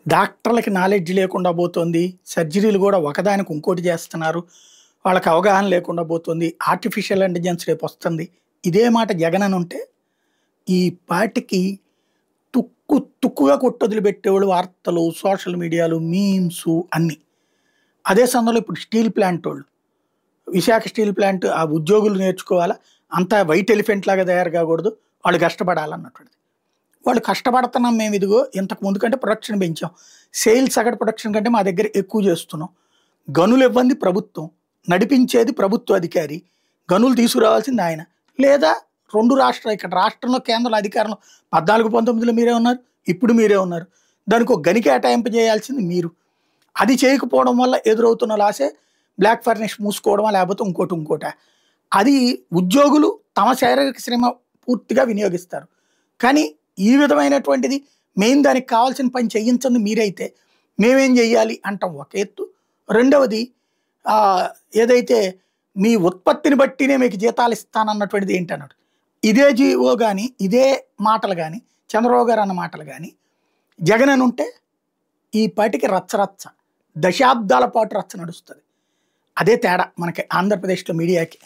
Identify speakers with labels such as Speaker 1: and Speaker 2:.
Speaker 1: డాక్టర్లకి knowledge లేకుండా పోతుంది. సర్జరీలు గూడా ఒకదానికి ఇంకోటి జేస్తున్నారు. వాళ్ళకి అవగాహన లేకుండా పోతుంది. ఆర్టిఫిషియల్ ఇంటెలిజెన్స్ రేపొస్తుంది. ఇదే మాట జగన్ అనుంటే, ఈ పాటికి తుక్కుగా కొట్టొదిలిపెట్టేవాళ్ళు వార్తలు, సోషల్ మీడియాలు, మీమ్సు అన్నీ. అదే సమయంలో ఇప్పుడు స్టీల్ ప్లాంటోళ్ళు, విశాఖ స్టీల్ ప్లాంట్ ఆ ఉద్యోగులు నేర్చుకోవాలా, అంతా వైట్ ఎలిఫెంట్ లాగా తయారు కాకూడదు, వాళ్ళు కష్టపడాలన్నటువంటిది. వాళ్ళు కష్టపడుతున్నాం మేము ఇదిగో ఇంతకు ముందు కంటే ప్రొడక్షన్ పెంచాం. సేల్స్ సగటు ప్రొడక్షన్ కంటే మా దగ్గర ఎక్కువ చేస్తున్నాం. గనులు ఇవ్వంది ప్రభుత్వం, నడిపించేది ప్రభుత్వ అధికారి, గనులు తీసుకురావాల్సింది ఆయన. లేదా 2 రాష్ట్రాలు, ఇక్కడ రాష్ట్రంలో కేంద్రంలో అధికారంలో 14, 19లో మీరే ఉన్నారు, ఇప్పుడు మీరే ఉన్నారు. దానికి ఒక గని కేటాయింపు చేయాల్సింది మీరు. అది చేయకపోవడం వల్ల ఎదురవుతున్న లాసే బ్లాక్ ఫర్నిష్ మూసుకోవడమా, లేకపోతే ఇంకోట. అది ఉద్యోగులు తమ శారీరక శ్రమ పూర్తిగా వినియోగిస్తారు. కానీ ఈ విధమైనటువంటిది మెయిన్ దానికి కావాల్సిన పని చేయించింది మీరైతే మేమేం చెయ్యాలి అంటాం ఒక ఎత్తు. రెండవది ఏదైతే మీ ఉత్పత్తిని బట్టినే మీకు జీతాలు ఇస్తానన్నటువంటిది ఏంటన్నాడు. ఇదే జీవో కానీ, ఇదే మాటలు కానీ, చంద్రబాబు గారు అన్న మాటలు కానీ జగన్ అని ఉంటే ఈ పాటికి రచ్చ దశాబ్దాల పాటు రచ్చ నడుస్తుంది. అదే తేడా మనకి ఆంధ్రప్రదేశ్లో మీడియాకి.